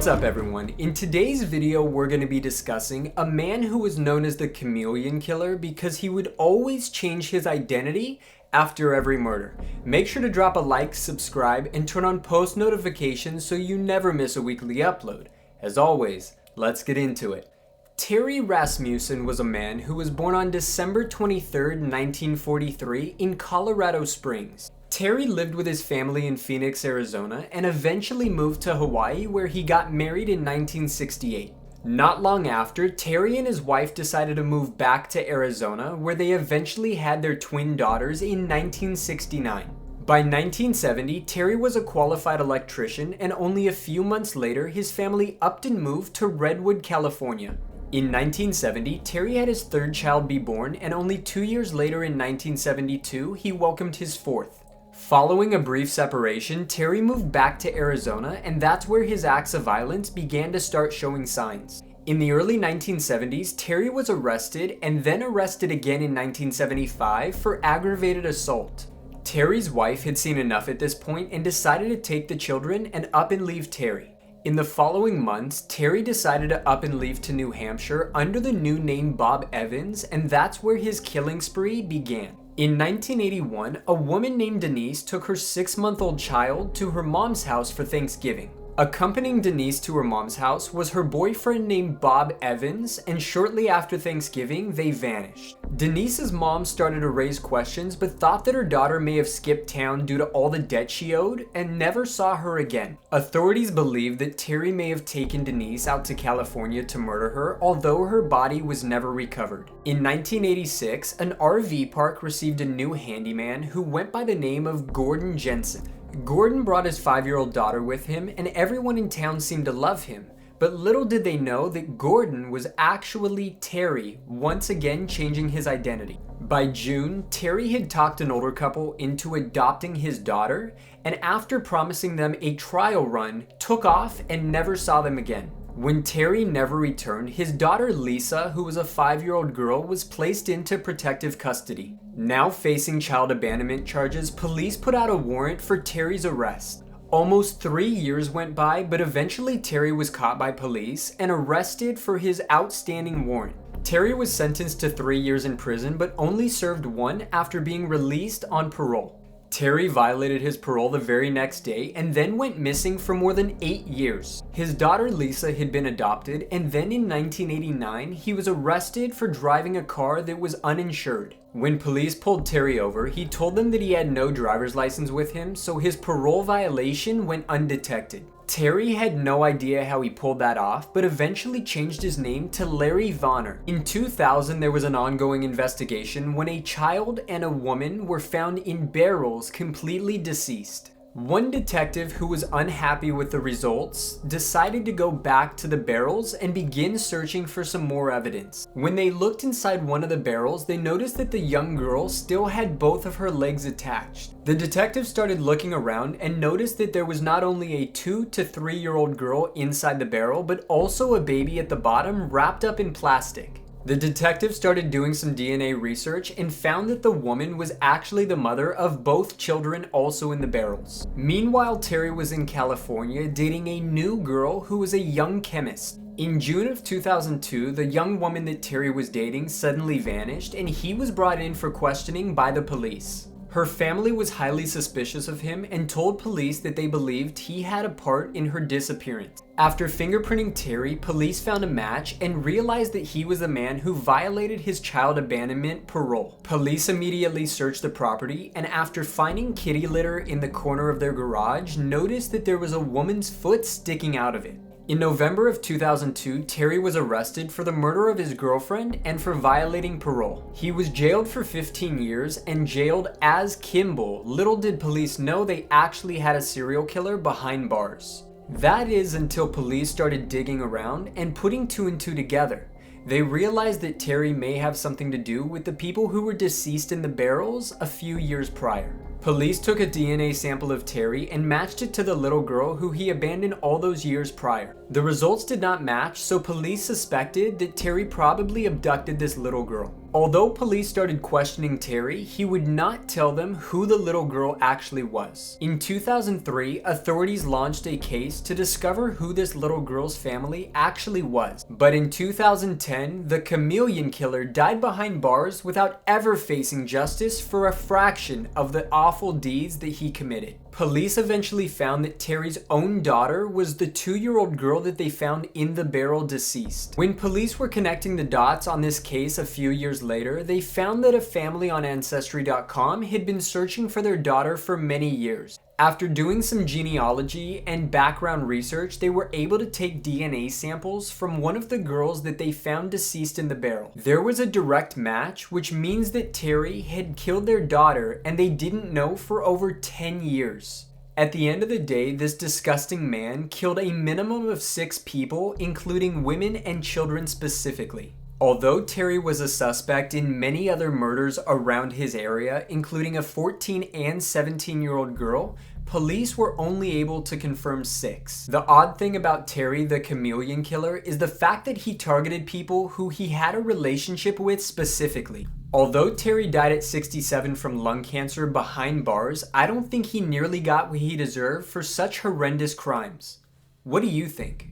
What's up everyone? In today's video we're going to be discussing a man who was known as the Chameleon Killer because he would always change his identity after every murder. Make sure to drop a like, subscribe, and turn on post notifications so you never miss a weekly upload. As always, let's get into it. Terry Rasmussen was a man who was born on December 23, 1943 in Colorado Springs. Terry lived with his family in Phoenix, Arizona, and eventually moved to Hawaii where he got married in 1968. Not long after, Terry and his wife decided to move back to Arizona where they eventually had their twin daughters in 1969. By 1970, Terry was a qualified electrician, and only a few months later his family upped and moved to Redwood, California. In 1970, Terry had his third child be born, and only 2 years later in 1972, he welcomed his fourth. Following a brief separation, Terry moved back to Arizona, and that's where his acts of violence began to start showing signs. In the early 1970s, Terry was arrested and then arrested again in 1975 for aggravated assault. Terry's wife had seen enough at this point and decided to take the children and up and leave Terry. In the following months, Terry decided to up and leave to New Hampshire under the new name Bob Evans, and that's where his killing spree began. In 1981, a woman named Denise took her 6-month-old child to her mom's house for Thanksgiving. Accompanying Denise to her mom's house was her boyfriend named Bob Evans, and shortly after Thanksgiving, they vanished. Denise's mom started to raise questions but thought that her daughter may have skipped town due to all the debt she owed and never saw her again. Authorities believe that Terry may have taken Denise out to California to murder her, although her body was never recovered. In 1986, an RV park received a new handyman who went by the name of Gordon Jensen. Gordon brought his 5-year-old daughter with him, and everyone in town seemed to love him. But little did they know that Gordon was actually Terry, once again changing his identity. By June, Terry had talked an older couple into adopting his daughter, and after promising them a trial run, took off and never saw them again. When Terry never returned, his daughter Lisa, who was a 5-year-old girl, was placed into protective custody. Now facing child abandonment charges, police put out a warrant for Terry's arrest. Almost 3 years went by, but eventually Terry was caught by police and arrested for his outstanding warrant. Terry was sentenced to 3 years in prison, but only served 1 after being released on parole. Terry violated his parole the very next day and then went missing for more than 8 years. His daughter Lisa had been adopted, and then in 1989 he was arrested for driving a car that was uninsured. When police pulled Terry over, he told them that he had no driver's license with him, so his parole violation went undetected. Terry had no idea how he pulled that off, but eventually changed his name to Larry Vonner. In 2000, there was an ongoing investigation when a child and a woman were found in barrels completely deceased. One detective who was unhappy with the results decided to go back to the barrels and begin searching for some more evidence. When they looked inside one of the barrels, they noticed that the young girl still had both of her legs attached. The detective started looking around and noticed that there was not only a 2 to 3-year-old girl inside the barrel, but also a baby at the bottom wrapped up in plastic. The detective started doing some DNA research and found that the woman was actually the mother of both children also in the barrels. Meanwhile, Terry was in California dating a new girl who was a young chemist. In June of 2002, the young woman that Terry was dating suddenly vanished, and he was brought in for questioning by the police. Her family was highly suspicious of him and told police that they believed he had a part in her disappearance. After fingerprinting Terry, police found a match and realized that he was the man who violated his child abandonment parole. Police immediately searched the property, and after finding kitty litter in the corner of their garage, noticed that there was a woman's foot sticking out of it. In November of 2002, Terry was arrested for the murder of his girlfriend and for violating parole. He was jailed for 15 years and jailed as Kimball. Little did police know they actually had a serial killer behind bars. That is until police started digging around and putting 2 and 2 together. They realized that Terry may have something to do with the people who were deceased in the barrels a few years prior. Police took a DNA sample of Terry and matched it to the little girl who he abandoned all those years prior. The results did not match, so police suspected that Terry probably abducted this little girl. Although police started questioning Terry, he would not tell them who the little girl actually was. In 2003, authorities launched a case to discover who this little girl's family actually was. But in 2010, the Chameleon killer died behind bars without ever facing justice for a fraction of the awful deeds that he committed. Police eventually found that Terry's own daughter was the 2-year-old girl that they found in the barrel deceased. When police were connecting the dots on this case a few years later, they found that a family on Ancestry.com had been searching for their daughter for many years. After doing some genealogy and background research, they were able to take DNA samples from one of the girls that they found deceased in the barrel. There was a direct match, which means that Terry had killed their daughter and they didn't know for over 10 years. At the end of the day, this disgusting man killed a minimum of 6 people, including women and children specifically. Although Terry was a suspect in many other murders around his area, including a 14 and 17-year-old girl, police were only able to confirm 6. The odd thing about Terry the Chameleon killer is the fact that he targeted people who he had a relationship with specifically. Although Terry died at 67 from lung cancer behind bars, I don't think he nearly got what he deserved for such horrendous crimes. What do you think?